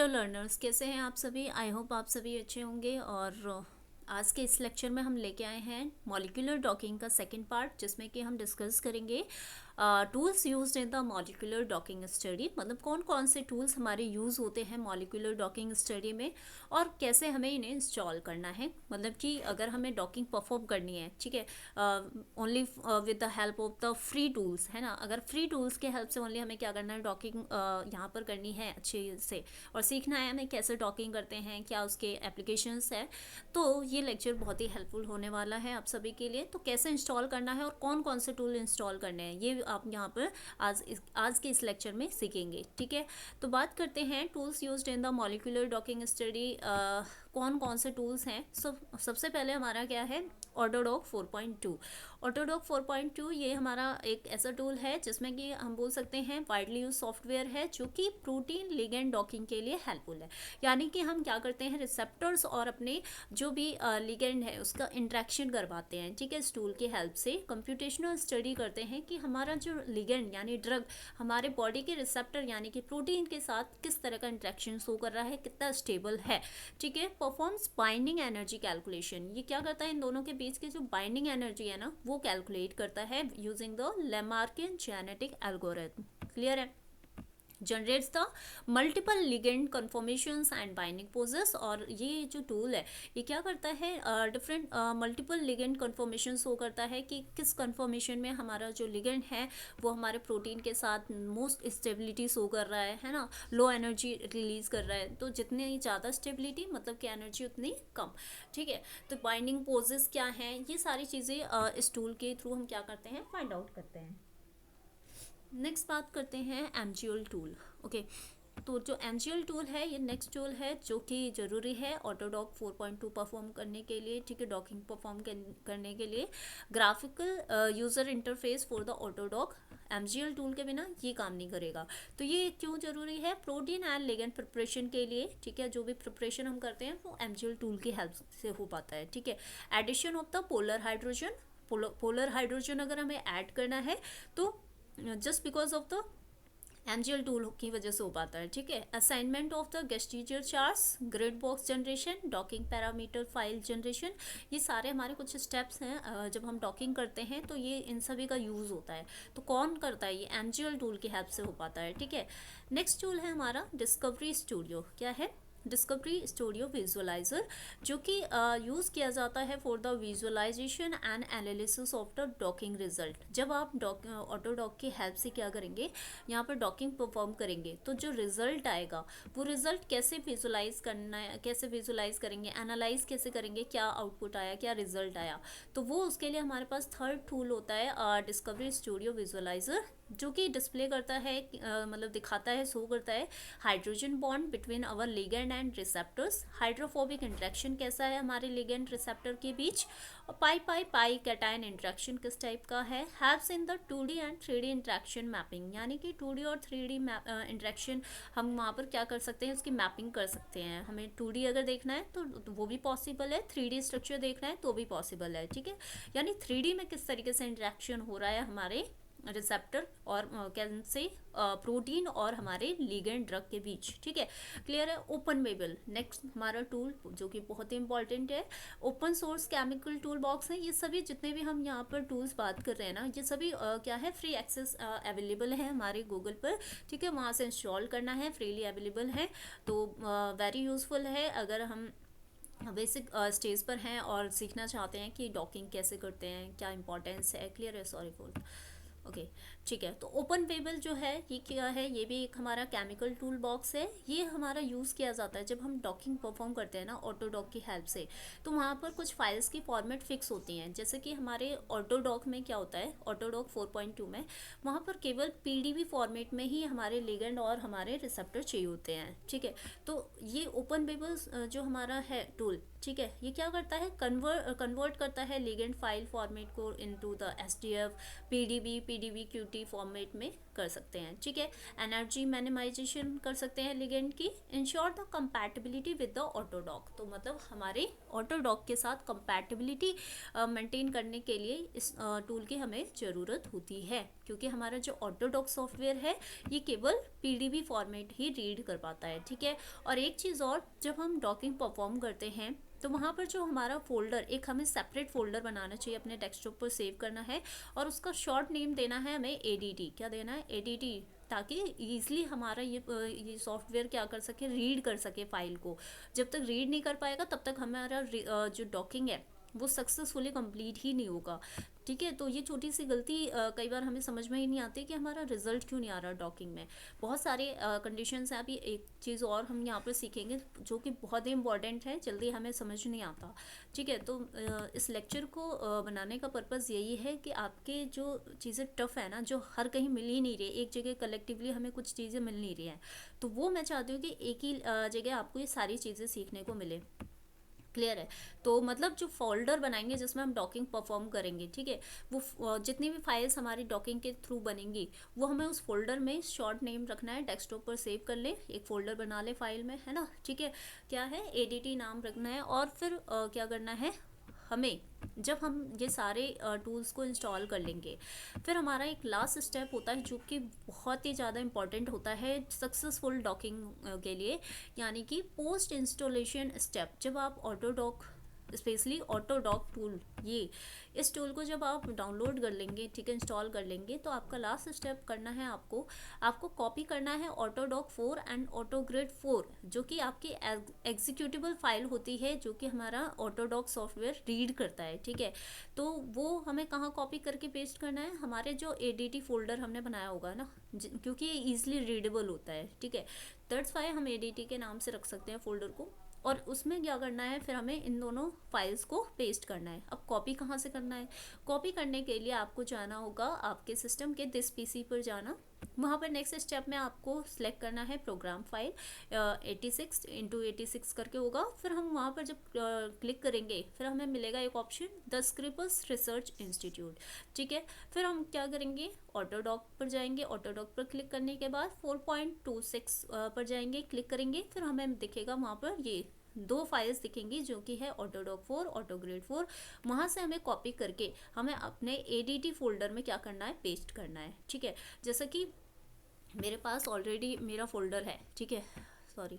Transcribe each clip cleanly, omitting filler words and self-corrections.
Hello learners, कैसे हैं आप सभी। आई होप आप सभी अच्छे होंगे। और आज के इस लेक्चर में हम लेके आए हैं मॉलिक्यूलर डॉकिंग का सेकंड पार्ट, जिसमें कि हम डिस्कस करेंगे tools used in the molecular docking study. मतलब कौन कौन से टूल्स हमारे यूज़ होते हैं मॉलिक्यूलर डॉकिंग स्टडी में और कैसे हमें इन्हें इंस्टॉल करना है। मतलब कि अगर हमें डॉकिंग परफॉर्म करनी है, ठीक है, only with the help of the free tools, है ना। अगर फ्री टूल्स के हेल्प से ओनली हमें क्या करना है, डॉकिंग यहाँ पर करनी है अच्छे से, और सीखना है हमें कैसे डॉकिंग करते हैं, क्या उसके एप्लीकेशंस है। तो ये लेक्चर बहुत ही हेल्पफुल होने वाला है आप सभी के लिए। तो कैसे इंस्टॉल करना है और कौन कौन से टूल इंस्टॉल करने हैं, ये आप यहाँ पर आज के इस लेक्चर में सीखेंगे, ठीक है। तो बात करते हैं tools used in the molecular docking study. कौन कौन से टूल्स हैं। सबसे पहले हमारा क्या है, ऑटोडॉक 4.2। ऑटोडॉक 4.2 ये हमारा एक ऐसा टूल है जिसमें कि हम बोल सकते हैं वाइडली यूज सॉफ्टवेयर है, जो कि प्रोटीन लिगेंड डॉकिंग के लिए हेल्पफुल है। यानी कि हम क्या करते हैं, रिसेप्टर्स और अपने जो भी लिगेंड है उसका इंट्रैक्शन करवाते हैं, ठीक है। इस टूल की हेल्प से कंप्यूटेशनल स्टडी करते हैं कि हमारा जो लिगेंड यानी ड्रग हमारे बॉडी के रिसेप्टर यानी कि प्रोटीन के साथ किस तरह का इंट्रैक्शन शो कर रहा है, कितना स्टेबल है, ठीक है। परफॉर्म्स बाइंडिंग एनर्जी कैलकुलेशन, ये क्या करता है, इन दोनों के बीच की जो बाइंडिंग एनर्जी है ना, वो कैलकुलेट करता है using the Lamarckian genetic algorithm. Clear है। Generates the multiple ligand conformations and binding poses. और ये जो टूल है ये क्या करता है, different multiple ligand conformation show करता है कि किस कन्फॉर्मेशन में हमारा जो लिगेंड है वो हमारे प्रोटीन के साथ मोस्ट स्टेबिलिटी शो कर रहा है ना, लो एनर्जी रिलीज कर रहा है। तो जितनी ज़्यादा स्टेबिलिटी मतलब कि एनर्जी उतनी कम, ठीक है। तो बाइंडिंग पोजेस क्या हैं, ये सारी चीज़ें इस टूल के थ्रू हम क्या करते हैं, फाइंड आउट करते हैं। नेक्स्ट बात करते हैं एमजीएल टूल। ओके, तो जो एमजीएल टूल है ये नेक्स्ट टूल है जो कि ज़रूरी है ऑटोडॉक 4.2 परफॉर्म करने के लिए, ठीक है, डॉकिंग परफॉर्म करने के लिए। Graphical user interface for the AutoDock, MGL tool के बिना ये काम नहीं करेगा। तो ये क्यों ज़रूरी है, प्रोटीन एंड लिगेंड प्रिपरेशन के लिए, ठीक है। जो भी प्रिपरेशन हम करते हैं वो एमजीएल टूल की हेल्प से हो पाता है, ठीक है। Addition of the polar hydrogen, polar hydrogen अगर हमें ऐड करना है तो just because of the MGL tool की वजह से हो पाता है, ठीक है। Assignment of the Gasteiger charges, grid box generation, docking parameter file generation, ये सारे हमारे कुछ स्टेप्स हैं जब हम डॉकिंग करते हैं तो ये इन सभी का यूज़ होता है। तो कौन करता है, ये एमजीएल टूल की हेल्प से हो पाता है, ठीक है। नेक्स्ट टूल है हमारा डिस्कवरी स्टूडियो। क्या है, डिस्कवरी स्टूडियो विजुअलाइजर, जो कि यूज़ किया जाता है for the visualization and analysis of the docking result. जब आप ऑटोडॉक की हेल्प से क्या करेंगे, यहाँ पर डॉकिंग परफॉर्म करेंगे तो जो रिजल्ट आएगा वो रिजल्ट कैसे विजुअलाइज करना है, कैसे विजुअलाइज करेंगे, एनालाइज कैसे करेंगे, क्या आउटपुट आया, क्या रिजल्ट आया। तो वो उसके लिए हमारे पास थर्ड टूल होता है डिस्कवरी स्टूडियो विजुअलाइजर, जो कि डिस्प्ले करता है मतलब दिखाता है, शो करता है hydrogen bond between our ligand and receptors, hydrophobic interaction कैसा है हमारे लिगेंड रिसेप्टर के बीच, और पाई पाई पाई कैटायन इंट्रैक्शन किस टाइप का है। Helps in the 2D and 3D interaction mapping, यानी कि 2D और 3D इंट्रैक्शन हम वहाँ पर क्या कर सकते हैं, उसकी मैपिंग कर सकते हैं। हमें 2D अगर देखना है तो वो भी पॉसिबल है, 3D स्ट्रक्चर देखना है तो भी पॉसिबल है, ठीक है। यानी 3D में किस तरीके से इंट्रैक्शन हो रहा है हमारे रिसेप्टर और कैसे प्रोटीन और हमारे लिगेंड ड्रग के बीच, ठीक है। क्लियर है। ओपन बेबल नेक्स्ट हमारा टूल जो कि बहुत ही इंपॉर्टेंट है। Open source chemical tool box है। ये सभी जितने भी हम यहाँ पर टूल्स बात कर रहे हैं ना, ये सभी क्या है, फ्री एक्सेस अवेलेबल है हमारे गूगल पर, ठीक है। वहाँ से इंस्टॉल करना है, फ्रीली अवेलेबल है। तो वेरी यूज़फुल है अगर हम बेसिक स्टेज पर हैं और सीखना चाहते हैं कि डॉकिंग कैसे करते हैं, क्या इंपॉर्टेंस है। क्लियर है, सॉरी फॉर ओके, ठीक है। तो ओपन बेबल जो है ये क्या है, ये भी एक हमारा केमिकल टूल बॉक्स है। ये हमारा यूज़ किया जाता है जब हम डॉकिंग परफॉर्म करते हैं ना ऑटोडॉक की हेल्प से। तो वहाँ पर कुछ फाइल्स की फॉर्मेट फिक्स होती हैं, जैसे कि हमारे ऑटोडॉक में क्या होता है, ऑटोडॉक 4.2 में वहाँ पर केवल पीडीबी फॉर्मेट में ही हमारे लिगेंड और हमारे रिसेप्टर चाहिए होते हैं, ठीक है। तो ये ओपन बेबल जो हमारा है टूल, ठीक है, ये क्या करता है, कन्वर्ट करता है लिगेंड फाइल फॉर्मेट को into the SDF, PDB, PDB QT format में कर सकते हैं, ठीक है। एनर्जी मिनिमाइजेशन कर सकते हैं लिगेंड की। Ensure the compatibility with the AutoDock, तो मतलब हमारे ऑटोडॉक के साथ कंपैटिबिलिटी मेंटेन करने के लिए इस टूल की हमें ज़रूरत होती है, क्योंकि हमारा जो ऑटोडॉक सॉफ्टवेयर है ये केवल PDB फॉर्मेट ही रीड कर पाता है, ठीक है। और एक चीज़ और, जब हम डॉकिंग परफॉर्म करते हैं तो वहाँ पर जो हमारा फोल्डर, एक हमें सेपरेट फोल्डर बनाना चाहिए, अपने डेस्कटॉप पर सेव करना है, और उसका शॉर्ट नेम देना है हमें ADT। क्या देना है? ADT, ताकि ईजिली हमारा ये सॉफ्टवेयर क्या कर सके, रीड कर सके फाइल को। जब तक रीड नहीं कर पाएगा तब तक हमारा जो डॉकिंग है वो सक्सेसफुली कंप्लीट ही नहीं होगा, ठीक है। तो ये छोटी सी गलती कई बार हमें समझ में ही नहीं आती कि हमारा रिजल्ट क्यों नहीं आ रहा डॉकिंग में। बहुत सारे कंडीशंस हैं। अभी एक चीज़ और हम यहाँ पर सीखेंगे जो कि बहुत ही इंपॉर्टेंट है, जल्दी हमें समझ नहीं आता, ठीक है। तो इस लेक्चर को बनाने का पर्पज़ यही है कि आपके जो चीज़ें टफ है ना, जो हर कहीं मिल ही नहीं रही, एक जगह कलेक्टिवली हमें कुछ चीज़ें मिल नहीं रही हैं, तो वो मैं चाहती हूँ कि एक ही जगह आपको ये सारी चीज़ें सीखने को मिले। क्लियर है? तो मतलब जो फोल्डर बनाएंगे जिसमें हम डॉकिंग परफॉर्म करेंगे, ठीक है, वो जितनी भी फाइल्स हमारी डॉकिंग के थ्रू बनेंगी वो हमें उस फोल्डर में शॉर्ट नेम रखना है, डेस्कटॉप पर सेव कर ले, एक फोल्डर बना ले फाइल में, है ना, ठीक है। क्या है? ADT नाम रखना है। और फिर क्या करना है हमें, जब हम ये सारे टूल्स को इंस्टॉल कर लेंगे, फिर हमारा एक लास्ट स्टेप होता है जो कि बहुत ही ज़्यादा इंपॉर्टेंट होता है सक्सेसफुल डॉकिंग के लिए, यानी कि पोस्ट इंस्टॉलेशन स्टेप। जब आप ऑटोडॉक, स्पेशली ऑटोडॉक टूल, ये इस टूल को जब आप डाउनलोड कर लेंगे, ठीक है, इंस्टॉल कर लेंगे, तो आपका लास्ट स्टेप करना है, आपको कॉपी करना है ऑटोडॉक 4 एंड ऑटोग्रिड 4, जो कि आपकी एग्जीक्यूटिबल फाइल होती है, जो कि हमारा ऑटोडॉक सॉफ्टवेयर रीड करता है, ठीक है। तो वो हमें कहाँ कॉपी करके पेस्ट करना है? हमारे जो ADT फोल्डर हमने बनाया होगा ना, क्योंकि ये ईजिली रीडेबल होता है, ठीक है। दैट्स वाई हम ADT के नाम से रख सकते हैं फोल्डर को। और उसमें क्या करना है, फिर हमें इन दोनों फाइल्स को पेस्ट करना है। अब कॉपी कहाँ से करना है? कॉपी करने के लिए आपको जाना होगा आपके सिस्टम के दिस PC पर जाना, वहाँ पर नेक्स्ट स्टेप में आपको सिलेक्ट करना है प्रोग्राम फाइल 86x86 करके होगा। फिर हम वहाँ पर जब क्लिक करेंगे फिर हमें मिलेगा एक ऑप्शन, द स्क्रिपर्स रिसर्च इंस्टीट्यूट, ठीक है। फिर हम क्या करेंगे, ऑटोडॉक पर जाएंगे, ऑटोडॉक पर क्लिक करने के बाद 4.26 पर जाएंगे, क्लिक करेंगे, फिर हमें दिखेगा वहाँ पर ये दो फाइल्स दिखेंगी जो कि है ऑटोडॉक 4, ऑटोग्रिड 4। वहाँ से हमें कॉपी करके हमें अपने ADT फोल्डर में क्या करना है, पेस्ट करना है, ठीक है। जैसा कि मेरे पास ऑलरेडी मेरा फोल्डर है, ठीक है, सॉरी,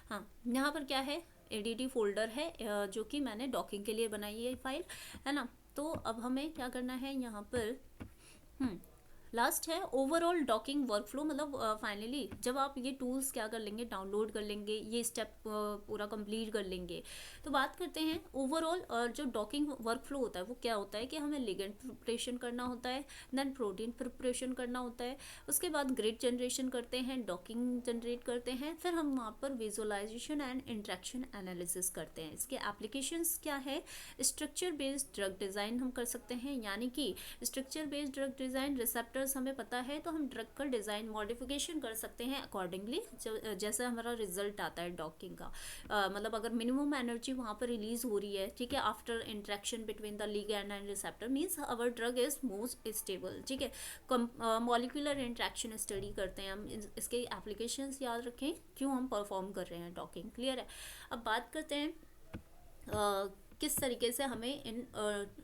हाँ, यहाँ पर क्या है, ADT फोल्डर है जो कि मैंने डॉकिंग के लिए बनाई है फाइल, है ना। तो अब हमें क्या करना है यहाँ पर, लास्ट है ओवरऑल डॉकिंग वर्कफ्लो, मतलब फाइनली जब आप ये टूल्स क्या कर लेंगे, डाउनलोड कर लेंगे, ये स्टेप पूरा कंप्लीट कर लेंगे, तो बात करते हैं ओवरऑल जो डॉकिंग वर्कफ्लो होता है वो क्या होता है कि हमें लिगेंड प्रिपरेशन करना होता है, देन प्रोटीन प्रिपरेशन करना होता है, उसके बाद ग्रिड जनरेशन करते हैं, डॉकिंग जनरेट करते हैं, फिर हम वहाँ पर विजुअलाइजेशन एंड इंट्रैक्शन एनालिसिस करते हैं। इसके एप्लीकेशंस क्या है? स्ट्रक्चर बेस्ड ड्रग डिज़ाइन हम कर सकते हैं, यानी कि structure based drug design, receptor हमें पता है तो हम ड्रग का डिज़ाइन मॉडिफिकेशन कर सकते हैं अकॉर्डिंगली, जैसे हमारा रिजल्ट आता है डॉकिंग का। मतलब अगर मिनिमम एनर्जी वहाँ पर रिलीज हो रही है, ठीक है, after interaction between the ligand and receptor, means our drug is most stable, ठीक है। मॉलिक्यूलर इंट्रैक्शन स्टडी करते हैं हम, इसके एप्लीकेशंस याद रखें क्यों हम परफॉर्म कर रहे हैं डॉकिंग। क्लियर है? अब बात करते हैं किस तरीके से हमें इन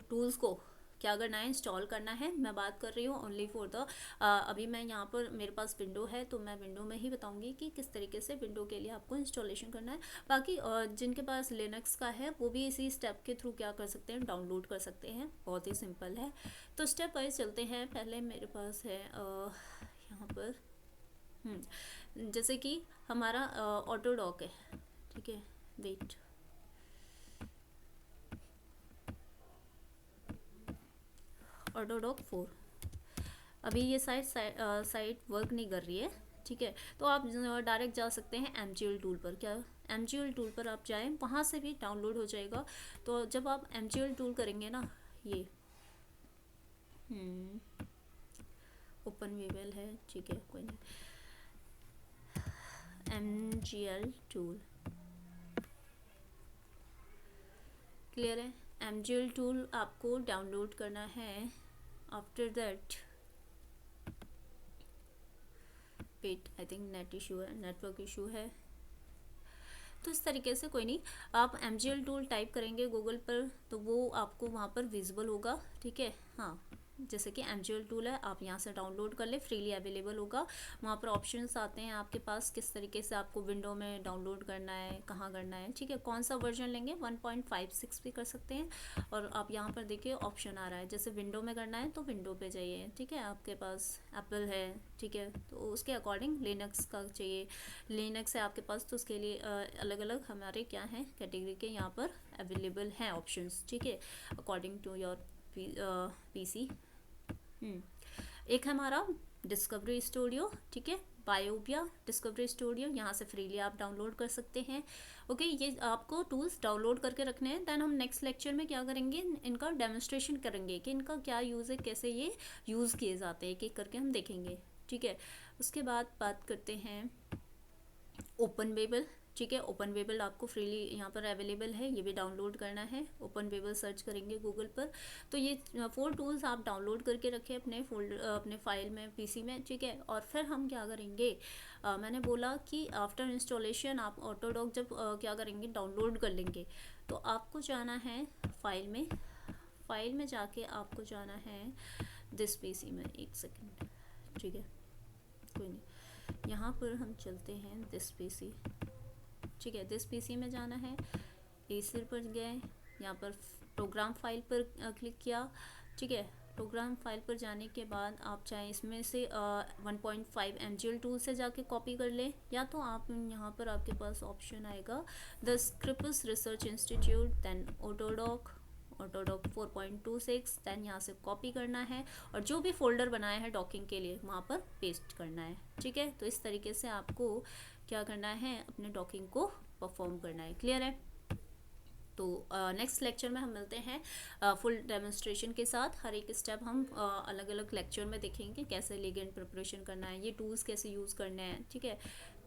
टूल्स को क्या करना है, इंस्टॉल करना है। मैं बात कर रही हूँ ओनली फॉर द, अभी मैं यहाँ पर मेरे पास विंडो है तो मैं विंडो में ही बताऊँगी कि किस तरीके से विंडो के लिए आपको इंस्टॉलेशन करना है। बाकी जिनके पास लिनक्स का है वो भी इसी स्टेप के थ्रू क्या कर सकते हैं, डाउनलोड कर सकते हैं, बहुत ही सिंपल है। तो स्टेप वाइज चलते हैं। पहले मेरे पास है यहाँ पर जैसे कि हमारा ऑटोडॉक है, ठीक है, वेट, ऑटोडॉक 4, अभी ये साइट वर्क नहीं कर रही है, ठीक है। तो आप डायरेक्ट जा सकते हैं MGL टूल पर। क्या MGL टूल पर आप जाएं, वहाँ से भी डाउनलोड हो जाएगा। तो जब आप MGL टूल करेंगे ना, ये ओपन वेबल है, ठीक है, कोई नहीं, MGL टूल, क्लियर है। MGL टूल आपको डाउनलोड करना है। After that wait, I think net issue है, नेटवर्क इशू है। तो इस तरीके से कोई नहीं, आप MGL टूल टाइप करेंगे गूगल पर तो वो आपको वहाँ पर विजिबल होगा, ठीक है। हाँ, जैसे कि MGL टूल है, आप यहाँ से डाउनलोड कर ले, फ्रीली अवेलेबल होगा। वहाँ पर ऑप्शंस आते हैं आपके पास, किस तरीके से आपको विंडो में डाउनलोड करना है, कहाँ करना है, ठीक है। कौन सा वर्जन लेंगे, 1.56 भी कर सकते हैं। और आप यहाँ पर देखिए ऑप्शन आ रहा है, जैसे विंडो में करना है तो विंडो पे जाइए, ठीक है। आपके पास एप्पल है, ठीक है, तो उसके अकॉर्डिंग लिनक्स का चाहिए, लिनक्स है आपके पास तो उसके लिए अलग अलग हमारे क्या हैं कैटेगरी के यहाँ पर अवेलेबल हैं ऑप्शंस, ठीक है, अकॉर्डिंग टू योर PC। एक है हमारा डिस्कवरी स्टूडियो, ठीक है, बायोपिया डिस्कवरी स्टूडियो, यहाँ से फ्रीली आप डाउनलोड कर सकते हैं। ओके, ये आपको टूल्स डाउनलोड करके रखने हैं। दैन हम नेक्स्ट लेक्चर में क्या करेंगे, इनका डेमोन्स्ट्रेशन करेंगे कि इनका क्या यूज़ है, कैसे ये यूज़ किए जाते हैं, एक एक करके हम देखेंगे, ठीक है। उसके बाद बात करते हैं ओपन बेबल, ठीक है। ओपन बेबल आपको फ्रीली यहाँ पर अवेलेबल है, ये भी डाउनलोड करना है। ओपन बेबल सर्च करेंगे गूगल पर, तो ये 4 टूल्स आप डाउनलोड करके रखें अपने अपने फाइल में, PC में, ठीक है। और फिर हम क्या करेंगे, मैंने बोला कि आफ्टर इंस्टॉलेशन आप ऑटोडॉक जब क्या करेंगे, डाउनलोड कर लेंगे, तो आपको जाना है फाइल में जाके आपको जाना है दिस PC में, एक सेकेंड, ठीक है, कोई नहीं, यहाँ पर हम चलते हैं दिस PC, ठीक है। दिस PC में जाना है, एसर पर गए, यहाँ पर प्रोग्राम फाइल पर क्लिक किया, ठीक है। प्रोग्राम फाइल पर जाने के बाद आप चाहे इसमें से 1.5 MGL टूल से जाके कॉपी कर ले, या तो आप यहाँ पर आपके पास ऑप्शन आएगा the Scripps research institute, then AutoDock 4.26, then यहाँ से कॉपी करना है और जो भी फोल्डर बनाया है डॉकिंग के लिए वहाँ पर पेस्ट करना है, ठीक है। तो इस तरीके से आपको क्या करना है, अपने डॉकिंग को परफॉर्म करना है, क्लियर है। तो नेक्स्ट लेक्चर में हम मिलते हैं फुल डेमोन्स्ट्रेशन के साथ। हर एक स्टेप हम अलग अलग लेक्चर में देखेंगे, कैसे लिगेंड प्रिपरेशन करना है, ये टूल्स कैसे यूज़ करने हैं, ठीक है।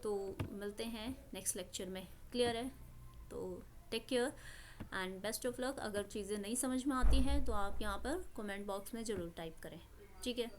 तो मिलते हैं नेक्स्ट लेक्चर में, क्लियर है। तो take care and best of luck. अगर चीज़ें नहीं समझ में आती हैं तो आप यहाँ पर कमेंट बॉक्स में ज़रूर टाइप करें, ठीक है।